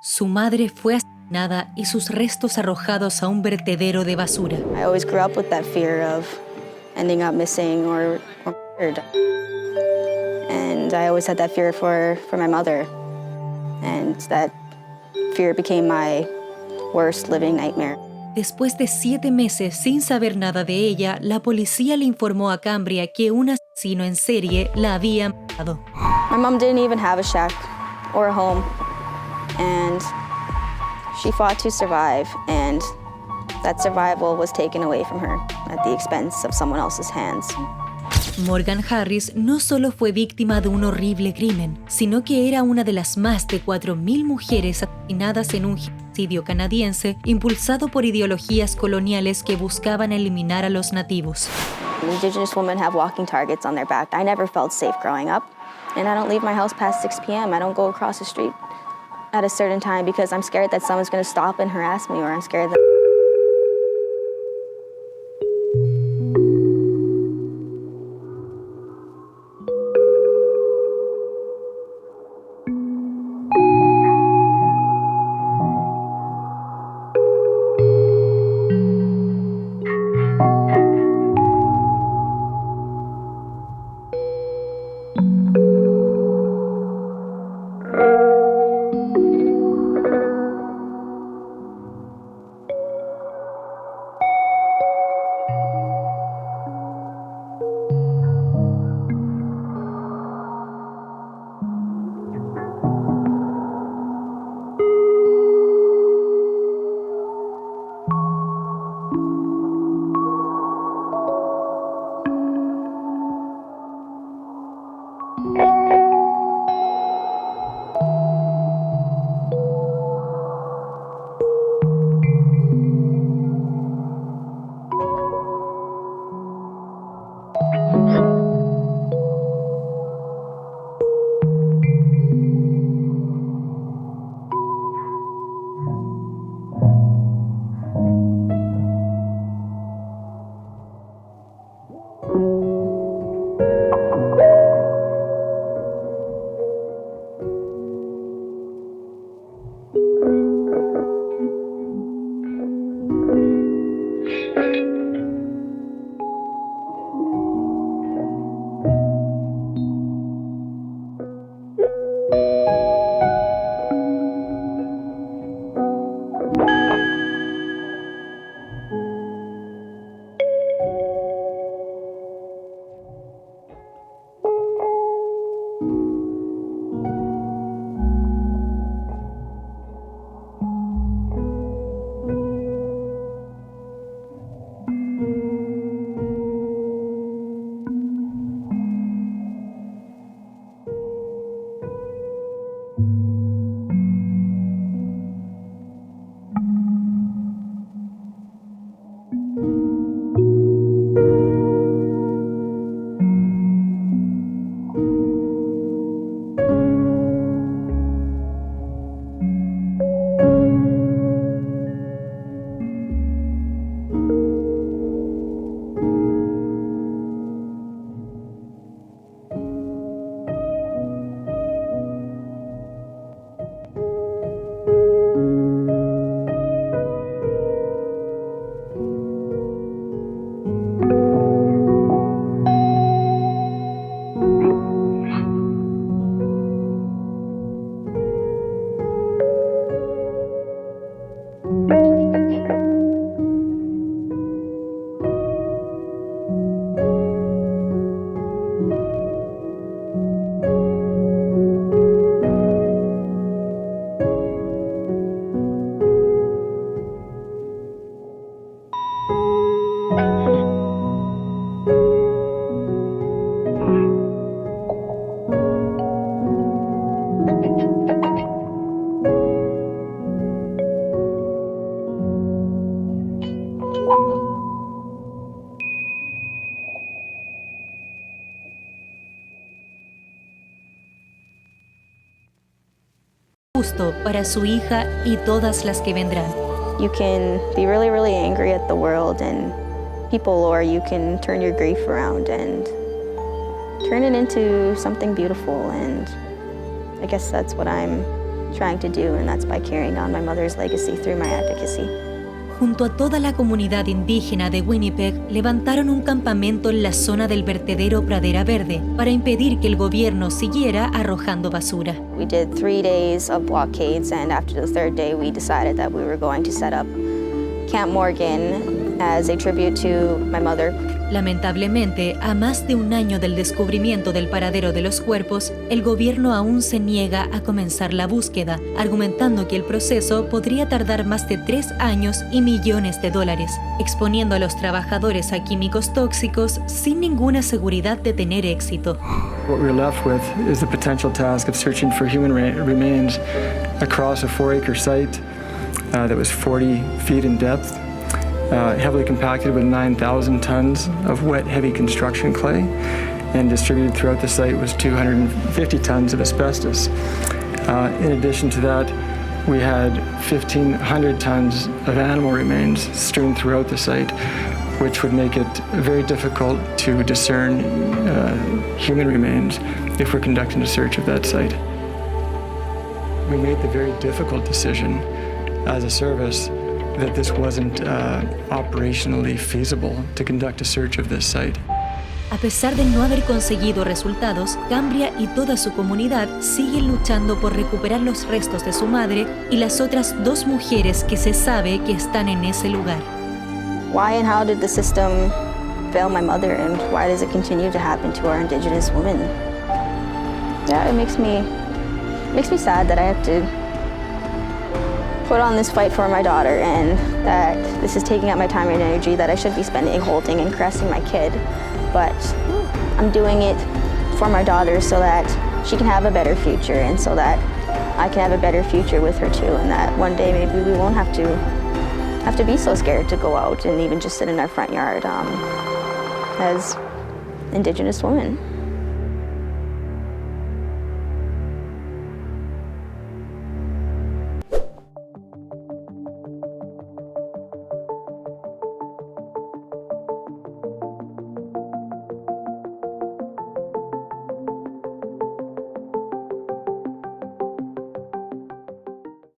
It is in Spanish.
Su madre fue asesinada y sus restos arrojados a un vertedero de basura. I always grew up with that fear of ending up missing or murdered. And I always had that fear for my mother. And that fear became my worst living nightmare. Después de 7 meses sin saber nada de ella, la policía le informó a Cambria que un asesino en serie la había matado. My mom didn't even have a shack or a home. And she fought to survive, and that survival was taken away from her at the expense of someone else's hands. Morgan Harris no solo fue víctima de un horrible crimen, sino que era una de las más de 4.000 mujeres asesinadas en un genocidio canadiense impulsado por ideologías coloniales que buscaban eliminar a los nativos. Indigenous women have walking targets on their back. I never felt safe growing up, and I don't leave my house past 6 p.m. I don't go across the street at a certain time because I'm scared that someone's going to stop and harass me, or I'm scared that justo para su hija y todas las que vendrán. you can be really, really angry at the world and people, or you can turn your grief around and turn it into something beautiful. And I guess that's what I'm trying to do, and that's by carrying on my mother's legacy through my advocacy. Junto a toda la comunidad indígena de Winnipeg, levantaron un campamento en la zona del vertedero Pradera Verde para impedir que el gobierno siguiera arrojando basura. We did 3 days of blockades, and after the third day, we decided that we were going to set up Camp Morgan as a tribute to my mother. Lamentablemente, a más de un año del descubrimiento del paradero de los cuerpos, el gobierno aún se niega a comenzar la búsqueda, argumentando que el proceso podría tardar más de 3 años y millones de dólares, exponiendo a los trabajadores a químicos tóxicos sin ninguna seguridad de tener éxito. What we're left with is the potential task of searching for human remains across a 4-acre site that was 40 feet in depth. Heavily compacted with 9,000 tons of wet, heavy construction clay, and distributed throughout the site was 250 tons of asbestos. In addition to that, we had 1,500 tons of animal remains strewn throughout the site, which would make it very difficult to discern human remains if we're conducting a search of that site. We made the very difficult decision as a service that this wasn't operationally feasible to conduct a search of this site. A pesar de no haber conseguido resultados, Cambria y toda su comunidad siguen luchando por recuperar los restos de su madre y las otras 2 mujeres que se sabe que están en ese lugar. Why and how did the system fail my mother, and why does it continue to happen to our Indigenous women? Yeah, it makes me sad that I have to put on this fight for my daughter, and that this is taking up my time and energy that I should be spending holding and caressing my kid. But I'm doing it for my daughter so that she can have a better future, and so that I can have a better future with her too, and that one day maybe we won't have to be so scared to go out and even just sit in our front yard as Indigenous women.